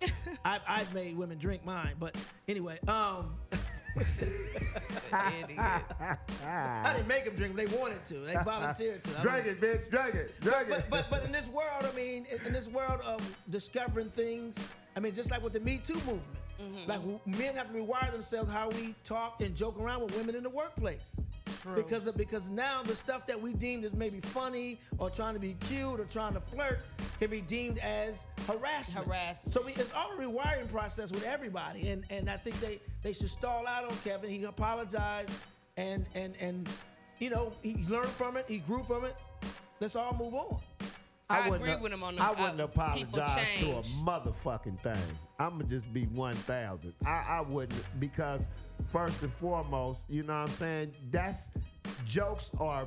I've made women drink mine, but anyway, I didn't make them drink, but they wanted to. They volunteered to. Drink it, bitch. Drink it. Drink it. But in this world, in this world of discovering things, just like with the Me Too movement, like men have to rewire themselves how we talk and joke around with women in the workplace. True. Because now the stuff that we deemed as maybe funny or trying to be cute or trying to flirt can be deemed as harassment. So it's all a rewiring process with everybody, and I think they should stall out on Kevin. He apologized, and he learned from it. He grew from it. Let's all move on. I agree with him on the I wouldn't apologize to a motherfucking thing. I'm going to just be 1,000. I wouldn't, because first and foremost, you know what I'm saying? Jokes are,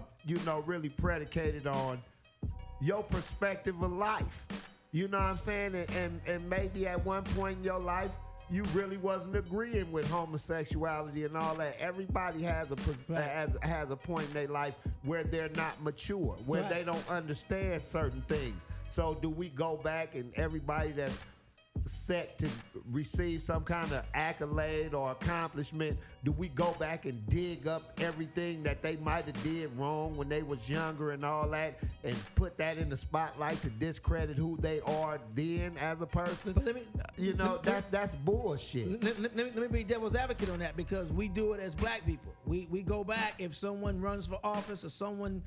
really predicated on your perspective of life. You know what I'm saying? And maybe at one point in your life, you really wasn't agreeing with homosexuality and all that. Everybody has a point in their life where they're not mature, where they don't understand certain things. So do we go back and everybody that's set to receive some kind of accolade or accomplishment, do we go back and dig up everything that they might have did wrong when they was younger and all that, and put that in the spotlight to discredit who they are then as a person? But let me, that's bullshit. Let me be devil's advocate on that, because we do it as black people. We go back, if someone runs for office or someone,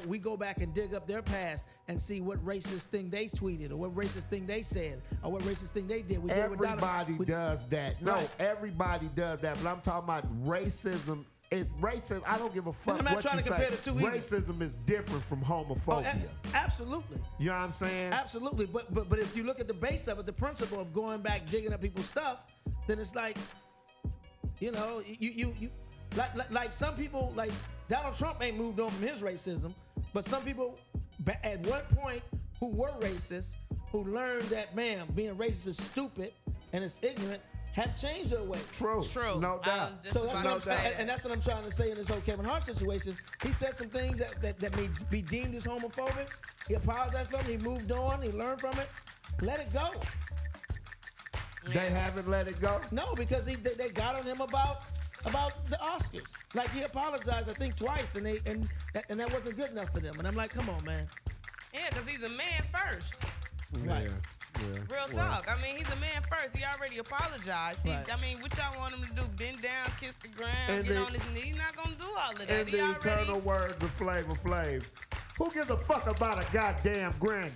we go back and dig up their past and see what racist thing they tweeted or what racist thing they said or what racist thing they did. Everybody does that. No, everybody does that. But I'm talking about racism. It's racism. I don't give a fuck I'm not what trying you to compare say. the two either. Racism is different from homophobia. Absolutely. You know what I'm saying? Absolutely. But if you look at the base of it, the principle of going back, digging up people's stuff, then it's like, like some people, like Donald Trump ain't moved on from his racism, but some people at one point who were racist, who learned that, man, being racist is stupid and it's ignorant, have changed their way. True. No doubt. So that's what I'm saying, and that's what I'm trying to say in this whole Kevin Hart situation. He said some things that may be deemed as homophobic. He apologized for them. He moved on. He learned from it. Let it go. They haven't let it go? No, because they got on him about the Oscars. Like, he apologized, I think, twice, and that wasn't good enough for them. And I'm like, come on, man. Yeah, because he's a man first. Right. Yeah. Real talk. I mean, he's a man first. He already apologized. Right. I mean, what y'all want him to do? Bend down, kiss the ground, And get the- on his knee? He's not going to do all of that. In He the already... eternal words of Flavor Flav, who gives a fuck about a goddamn Grammy?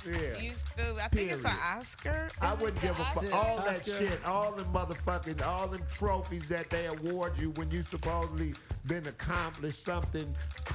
Yeah. You stupid. I think it's an Period. Oscar. I Is it wouldn't the give a fuck. Oscar? All that Oscar. shit, all them motherfucking, all them trophies that they award you when you supposedly been accomplished something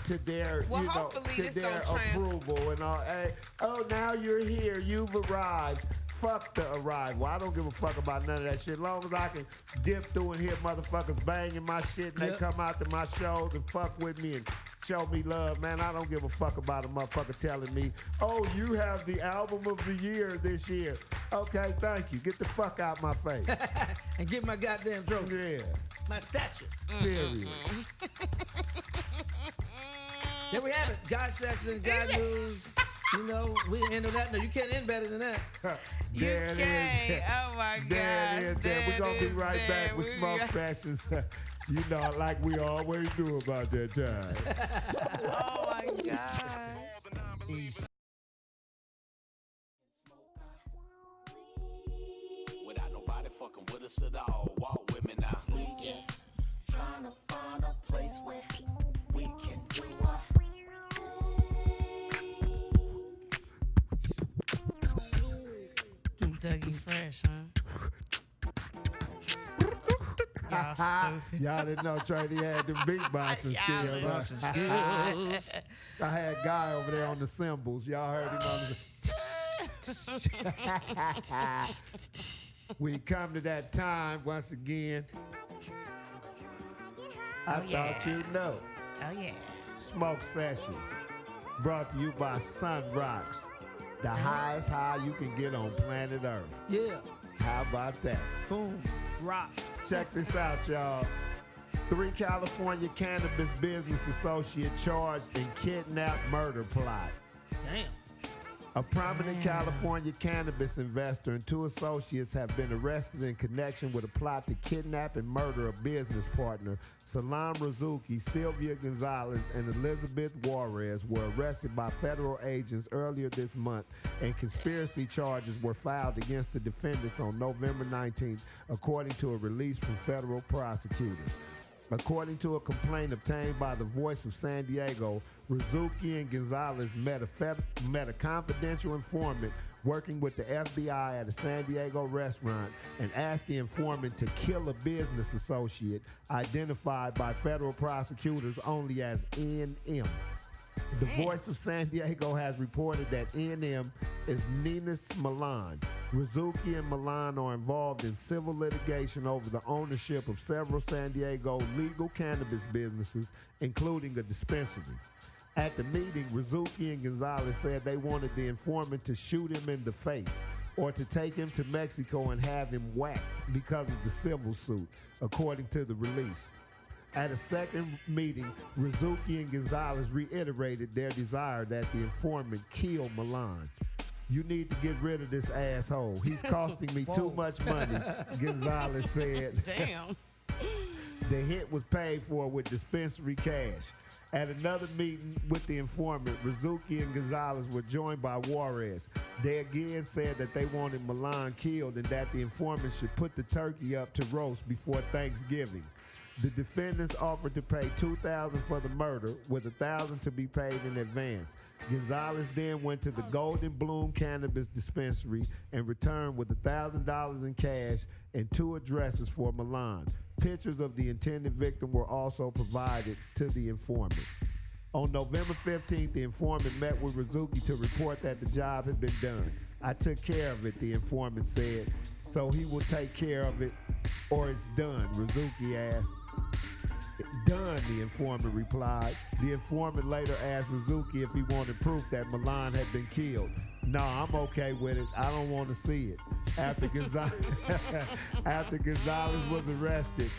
to their, Well, hopefully to this their don't approval and all. Hey, oh, now you're here, you've arrived. Fuck the arrival. I don't give a fuck about none of that shit. As long as I can dip through and hear motherfuckers banging my shit and they come out to my shows and fuck with me and show me love, man. I don't give a fuck about a motherfucker telling me, oh, you have the album of the year this year. Okay, thank you. Get the fuck out my face. And get my goddamn trophy. Yeah. My statue. Period. There we have it. God session, God news. We handle that. No, you can't end better than that. You There it can't. is. Oh, my God. There it is. There. We're going to be it is, right there. back with Smoke Sessions. Like we always do about that time. Oh, my God. East. Without nobody fucking with us at all. Walk with me now. We just trying to find a place where we can do our Dougie Fresh, huh? Y'all didn't know Trady had the beatboxing skills. I had a guy over there on the cymbals. Y'all heard him on the... We come to that time once again. I thought you'd know. Oh, yeah. Smoke Sessions, brought to you by Sun Rocks, the highest high you can get on planet Earth. Yeah. How about that? Boom. Rock. Check this out, y'all. 3 California cannabis business associate charged in kidnap murder plot. Damn. A prominent California cannabis investor and 2 associates have been arrested in connection with a plot to kidnap and murder a business partner. Salam Razuki, Sylvia Gonzalez, and Elizabeth Juarez were arrested by federal agents earlier this month, and conspiracy charges were filed against the defendants on November 19th, according to a release from federal prosecutors. According to a complaint obtained by the Voice of San Diego, Razuki and Gonzalez met a confidential informant working with the FBI at a San Diego restaurant and asked the informant to kill a business associate identified by federal prosecutors only as NM. The Voice of San Diego has reported that NM is Ninas Milan. Razuki and Milan are involved in civil litigation over the ownership of several San Diego legal cannabis businesses, including a dispensary. At the meeting, Razuki and Gonzalez said they wanted the informant to shoot him in the face or to take him to Mexico and have him whacked because of the civil suit, according to the release. At a second meeting, Razuki and Gonzalez reiterated their desire that the informant kill Milan. You need to get rid of this asshole. He's costing me too much money, Gonzalez said. Damn. The hit was paid for with dispensary cash. At another meeting with the informant, Rizuki and Gonzalez were joined by Juarez. They again said that they wanted Milan killed and that the informant should put the turkey up to roast before Thanksgiving. The defendants offered to pay $2,000 for the murder, with $1,000 to be paid in advance. Gonzalez then went to the Golden Bloom Cannabis dispensary and returned with $1,000 in cash and 2 addresses for Milan. Pictures of the intended victim were also provided to the informant. On November 15th, the informant met with Rizuki to report that the job had been done. I took care of it, the informant said. So he will take care of it or it's done, Rizuki asked. Done, the informant replied. The informant later asked Rizuki if he wanted proof that Milan had been killed. No, I'm okay with it. I don't want to see it. After Gonzalez was arrested,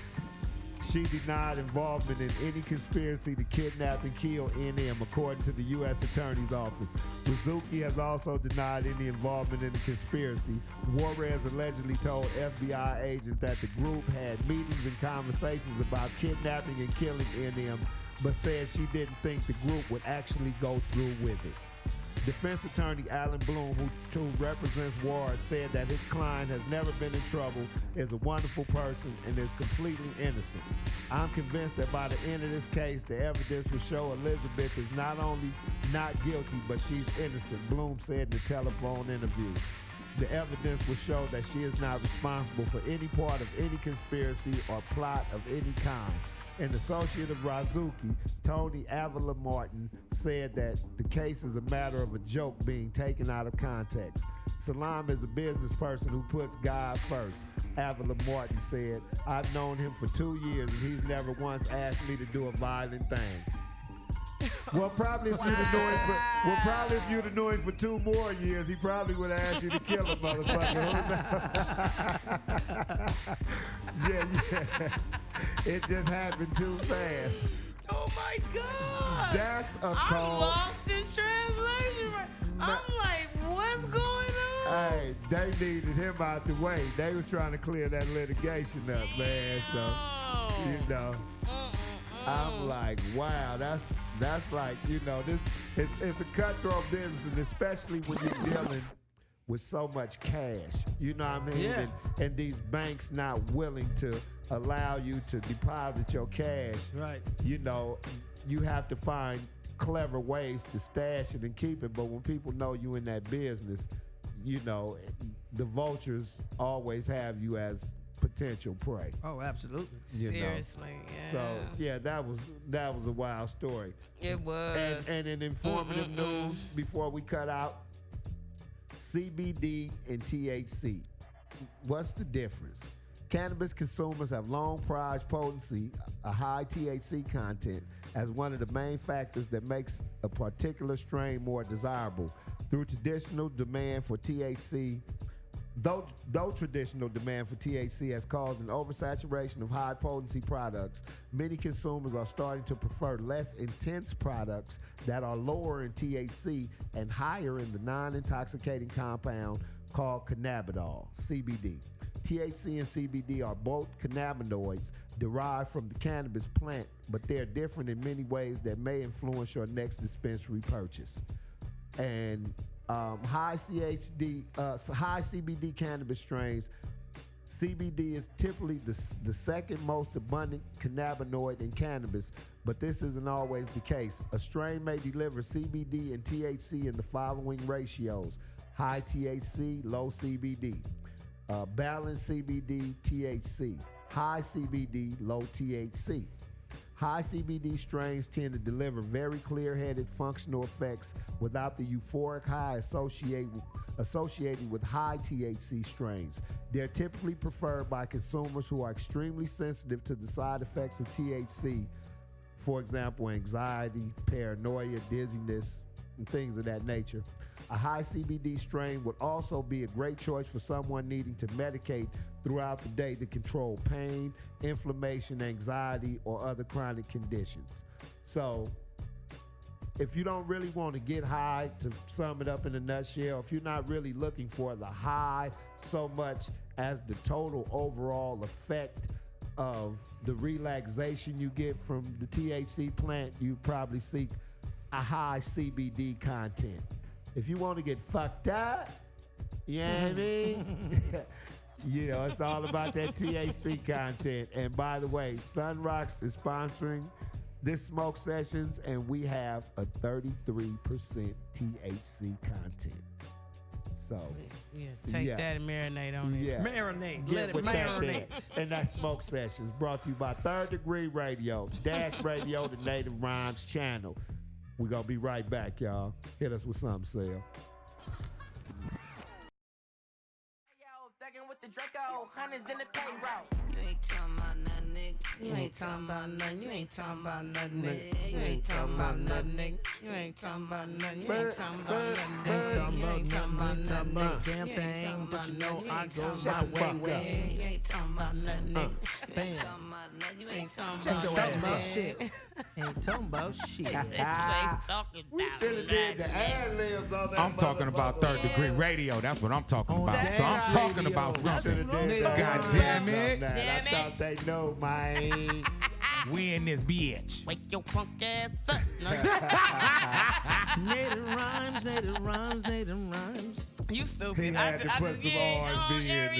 she denied involvement in any conspiracy to kidnap and kill NM, according to the U.S. Attorney's Office. Rizuki has also denied any involvement in the conspiracy. Juarez allegedly told FBI agents that the group had meetings and conversations about kidnapping and killing NM, but said she didn't think the group would actually go through with it. Defense attorney Alan Bloom, who represents Ward, said that his client has never been in trouble, is a wonderful person, and is completely innocent. I'm convinced that by the end of this case, the evidence will show Elizabeth is not only not guilty, but she's innocent, Bloom said in a telephone interview. The evidence will show that she is not responsible for any part of any conspiracy or plot of any kind. An associate of Rizuki, Tony Avila Martin, said that the case is a matter of a joke being taken out of context. Salam is a business person who puts God first, Avila Martin said. I've known him for 2 years and he's never once asked me to do a violent thing. Well, probably if you'd have known him for 2 more years, he probably would have asked you to kill a motherfucker. Yeah. It just happened too fast. Oh my God. That's a I'm call. lost in translation. I'm like, what's going on? Hey, they needed him out the way. They was trying to clear that litigation up, man. So, you know. I'm like, wow, that's like, you know, this it's a cutthroat business, and especially when you're dealing with so much cash, you know what I mean? Yeah. And these banks not willing to allow you to deposit your cash. Right. You know, you have to find clever ways to stash it and keep it. But when people know you in that business, you know, the vultures always have you as potential prey. Oh, absolutely. You know. Seriously, yeah. So yeah, that was a wild story. It was. And in informative news, before we cut out, CBD and THC. What's the difference? Cannabis consumers have long prized potency, a high THC content, as one of the main factors that makes a particular strain more desirable. Through traditional demand for THC, Though traditional demand for THC has caused an oversaturation of high potency products, many consumers are starting to prefer less intense products that are lower in THC and higher in the non-intoxicating compound called cannabidiol, CBD. THC and CBD are both cannabinoids derived from the cannabis plant, but they're different in many ways that may influence your next dispensary purchase. And high CBD cannabis strains. CBD is typically the second most abundant cannabinoid in cannabis, but this isn't always the case. A strain may deliver CBD and THC in the following ratios: high THC, low CBD, balanced CBD, THC, high CBD, low THC. High CBD strains tend to deliver very clear-headed functional effects without the euphoric high associated with high THC strains. They're typically preferred by consumers who are extremely sensitive to the side effects of THC, for example, anxiety, paranoia, dizziness, and things of that nature. A high CBD strain would also be a great choice for someone needing to medicate throughout the day to control pain, inflammation, anxiety, or other chronic conditions. So if you don't really want to get high, to sum it up in a nutshell, if you're not really looking for the high so much as the total overall effect of the relaxation you get from the THC plant, you probably seek a high CBD content. If you want to get fucked up, you know what I mean? You know, it's all about that THC content. And by the way, Sun Rocks is sponsoring this smoke sessions, and we have a 33% THC content. So, Take that and marinate on it. yeah. Marinate. Get Let it with that marinate. there. And that smoke sessions brought to you by Third Degree Radio, Dash Radio, the Native Rhymes channel. We're going to be right back, y'all. Hit us with something, Sale. With the Draco, hundreds in the payroll. You ain't talking about nothing, nigga. You ain't talking about nothing. You ain't talking about nothing, nigga. You ain't talking about nothing, nigga. You ain't talking about nothing. You ain't talking about nothing. Ain't talking You about ain't talking nothing, about ain't talking nothing. about damn You ain't thing, talking but about you know nothing. I You go ain't my talking way, about way. nothing. You ain't talking about nothing, nigga. Bam. Talking about nothing. You ain't talking Ain't about talking nothing. about shit. Ain't talking about shit. You ain't talking We about should have did the ad libs on that. I'm talking about motherfucker. Third Degree Radio. That's what I'm talking On about. that So I'm radio. talking about We something. shoulda did that. God damn it. Damn I thought they know, man. We in this bitch. Wake your punk ass up. No, Native rhymes, native rhymes, native rhymes. you stupid. He had to put some R&B in it.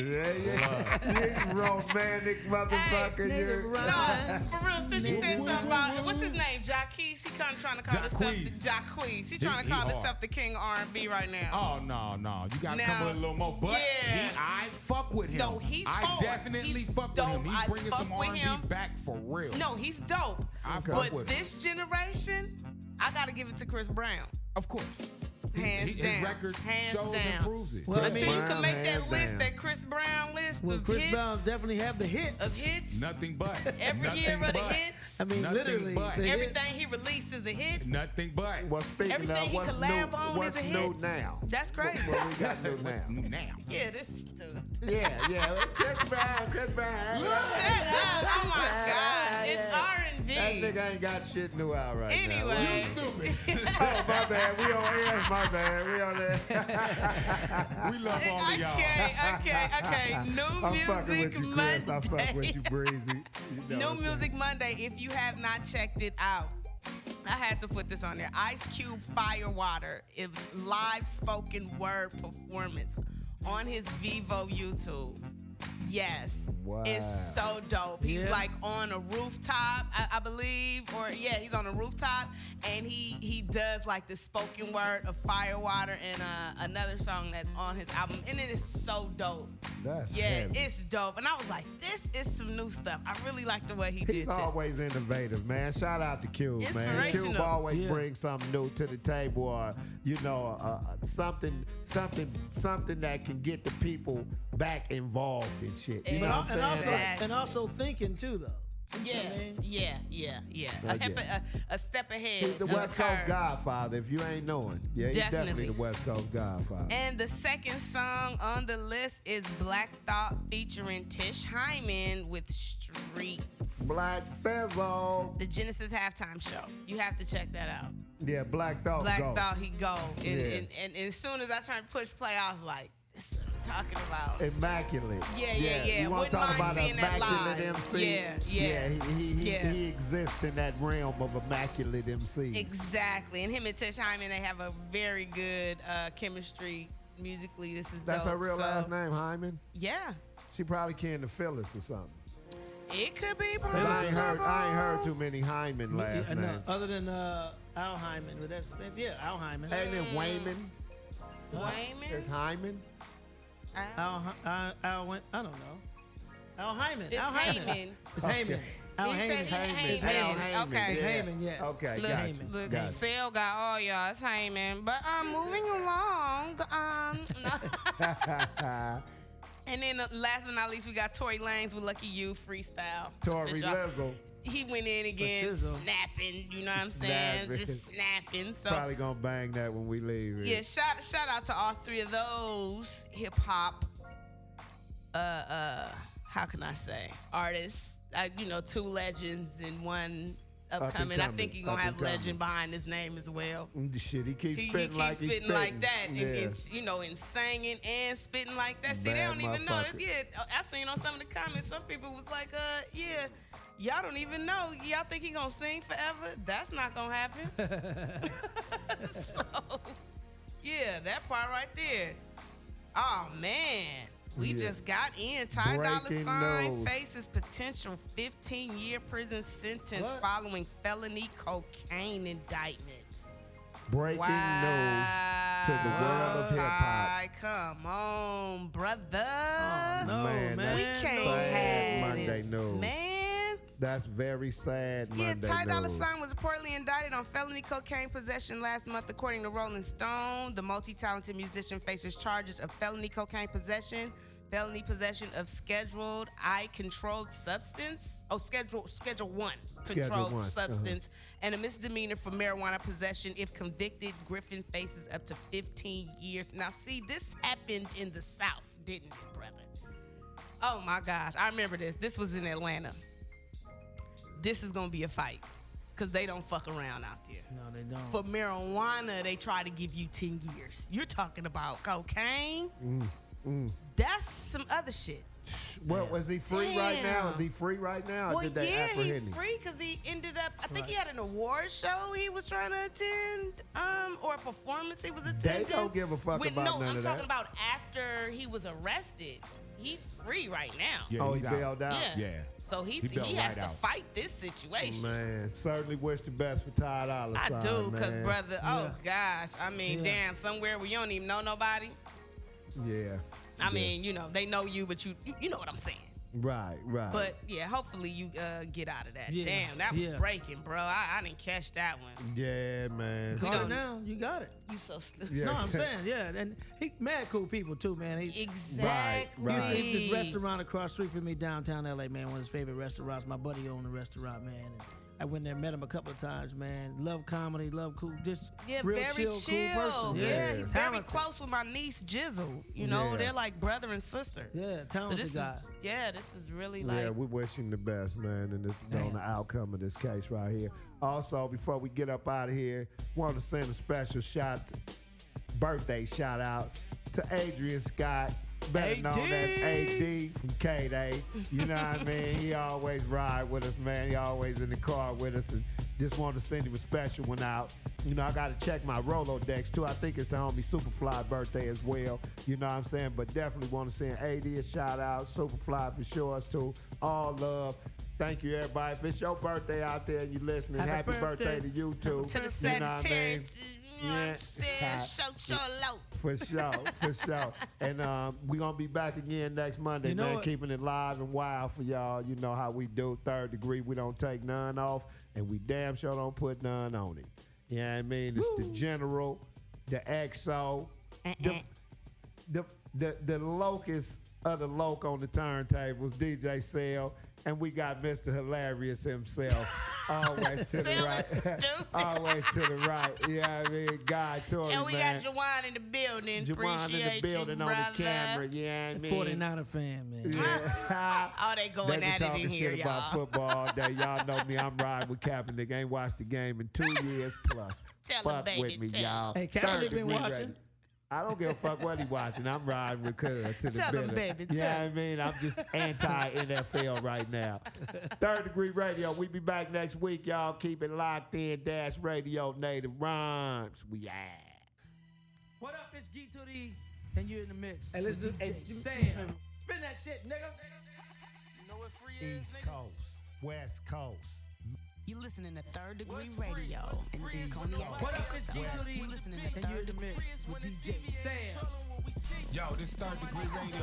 You romantic motherfucker. native You. rhymes. No, for real, since you said something about, what's his name? Jacquees? He kind of trying to call himself Jacquees. He trying to He call hard. himself the king of R&B right now. Oh, no. You got to Now, come with a little more. But yeah. I fuck with him. No, he's I hard. definitely He's fuck dope. with him. He's I bringing fuck some with R&B him. back for real. No, he's dope. I fuck But with him. this generation, I got to give it to Chris Brown. Of course. Hands His down. record Hands shows down. and proves it. Well, I Until mean- you can make that Hands list, down. that Chris Brown list Well, of Chris hits. Brown definitely have the hits. Of hits. Nothing but. Every Nothing year of the but. hits. I mean, Nothing literally, but. the Everything hits. he releases a hit. Nothing but. Well, speaking Everything of he what's collab new, on what's is a new hit. now? That's crazy. What we got new What's now? new now? Yeah, this is stupid. Yeah. Chris Brown. Shut up. Oh my gosh. It's R&B. That nigga ain't got shit new out right now. Anyway. Oh, my bad. We on air. My bad. We on there. We love all of y'all. Okay. New I'm fucking Music with you, Chris. I fuck Monday. with you, Breezy. You know what New I'm Music Monday. If you have not checked it out, I had to put this on there. Ice Cube Firewater. It was live spoken word performance on his Vivo YouTube. Yes. Wow. It's so dope. He's Yeah. like on a rooftop, I believe, or yeah, he's on a rooftop, and he does like the spoken word of Firewater and another song that's on his album, and it is so dope. That's Yeah, heavy. it's dope. And I was like, this is some new stuff. I really like the way he did He's this. always innovative, man. Shout out to Cube, man. Cube Inspirational. always Yeah. brings something new to the table, or something that can get the people back involved in shit. You know what I'm saying? Exactly. And also thinking too, though. Yeah, I mean? yeah. Yeah. A step ahead. He's the of West Coast curve. Godfather, if you ain't knowing. Yeah, he's definitely Definitely. the West Coast Godfather. And the second song on the list is Black Thought featuring Tish Hyman with Streets. Black Bezel. The Genesis halftime show. You have to check that out. Yeah, Black Thought. Black go. Thought he go. And, Yeah. and as soon as I turned push play, I was like, this is what I'm talking about. Immaculate. Yeah. You want Wouldn't to talk mind about seeing that immaculate live. MC? Yeah. Yeah. He exists in that realm of immaculate MCs. Exactly. And him and Tish Hyman, they have a very good chemistry musically. This is That's dope. her real So, last name, Hyman? Yeah. She probably can to Phyllis or something. It could be 'Cause I ain't possible. heard too many Hyman last Yeah, no, names. other than Al Hyman, but that's Al Hyman. Ain't it Wayman? Wayman? It's Hyman? Al I don't know. Al Hyman. It's Al Hyman. Heyman. It's Heyman. Al He said Heyman. he It's Heyman. Heyman. Okay. It's Heyman, yes. Okay, Look, gotcha. look, Gotcha. Phil got all y'all. It's Heyman. But moving along. No. And then last but not least, we got Tory Lanez with Lucky You freestyle. Torry Just y'all- Lizzle. He went in again, Shizzle. snapping. You know what I'm saying? Snapping. Just snapping. So Probably gonna bang that when we leave. yeah, shout out to all three of those hip hop. How can I say artists? Two legends and one upcoming. I think he's gonna have Up and coming. legend behind his name as well. Shit, he keeps He spitting like he's spitting like that, Yeah. and singing and spitting like that. See, they Bad don't even know. motherfucker. Yeah, I seen on some of the comments, some people was like, yeah, y'all don't even know. Y'all think he gonna sing forever? That's not gonna happen. So, yeah, that part right there. Oh man. We Yeah. just got in. Ty Dolla Breaking $ign news. faces potential 15-year prison sentence What? following felony cocaine indictment. Breaking news to the world of hip hop. Ty, come on, brother. Oh, no, man. We that's can't sad have Monday this, news. man. That's very sad Yeah, Monday Ty Dolla news. $ign was reportedly indicted on felony cocaine possession last month, according to Rolling Stone. The multi-talented musician faces charges of felony cocaine possession, felony possession of scheduled I-controlled substance. Oh, Schedule 1 controlled 1, substance, and a misdemeanor for marijuana possession. If convicted, Griffin faces up to 15 years. Now, see, this happened in the South, didn't it, brother? Oh my gosh, I remember this. This was in Atlanta. This is gonna be a fight, cause they don't fuck around out there. No, they don't. For marijuana, they try to give you 10 years. You're talking about cocaine? That's some other shit. Well, was he free right now? Damn. Is he free right now? Or Well, did they yeah, apprehend he's him? free because he ended up, I think he had an award show he was trying to attend, or a performance he was attending. They don't give a fuck about no, none I'm of talking that. about after he was arrested. He's free right now. Yeah, Oh, he he's out. bailed out? Yeah. Yeah. So he bailed has right to out. fight this situation. Man, certainly wish the best for Ty Dolla I $ign, do, because, man. brother, oh, gosh. I mean, Yeah. damn, somewhere where you don't even know nobody. Yeah. I mean, you know, they know you, but you know what I'm saying. Right. But, yeah, hopefully you get out of that. Yeah, Damn, that was yeah. breaking, bro. I didn't catch that one. Yeah, man. We Call don't- it now. You got it. You so stupid. Yeah. No, I'm saying, yeah. And he mad cool people, too, man. He, Exactly. Right. Used to eat this restaurant across the street from me downtown LA, man. One of his favorite restaurants. My buddy owned the restaurant, man. And I went there, met him a couple of times, man. Love comedy, love cool, just Yeah, real very chill, cool person. Yeah, he's very Talented. close with my niece Jizzle. You know, Yeah. they're like brother and sister. Yeah, So talented this guy. this is really like. Yeah, we wish him the best, man, and this is on the outcome of this case right here. Also, before we get up out of here, want to send a special birthday shout out to Adrian Scott, better known as AD from K-Day. You know what I mean? He always ride with us, man. He always in the car with us, and just want to send him a special one out. You know, I got to check my Rolodex, too. I think it's the homie Superfly birthday as well. You know what I'm saying? But definitely want to send AD a shout out. Superfly for sure, too. All love. Thank you, everybody. If it's your birthday out there and you listening, happy birthday to you, too. To the You know what I Sagittarius, mean? you know what I'm saying? Show low. For sure. And we're going to be back again next Monday, You know man. what? Keeping it live and wild for y'all. You know how we do. Third Degree, we don't take none off, and we damn sure don't put none on it. You know what I mean? It's the General, the XO, the locust of the loc on the turntables, DJ Cell, and we got Mr. Hilarious himself. Always to the Cell is right. stupid. Always to the right. Yeah, I mean, God, Torry, And we man. got Jawan in the building. Jawan in the Appreciate building you, on brother. the camera, yeah, I mean. 49er fan, man. Yeah. Oh, they They going been at it talking in here, shit y'all. about football all day. Y'all know me. I'm riding with Kaepernick. Ain't watched the game in 2 years plus. Tell him, Fuck baby, with me, tell y'all. Hey, Third Kaepernick been Degree watching? Radio. I don't give a fuck what he watching. I'm riding with Cuz to the Tell him, bitter. baby, Yeah, tell I mean, I'm just anti-NFL right now. Third Degree Radio. We be back next week, y'all. Keep it locked in. Dash Radio, Native Rhymes. We out. What up, it's G to the, and you're in the mix. Hey, let's do DJ Sam. Spin that shit, nigga. You know what free is, East nigga? Coast, West Coast. You listening to Third Degree Radio, and this is Free is Coniyac. What up, it's G to the, You listening to and you're Third in the Degree. mix with DJ Sam. Yo, this Third Degree Radio.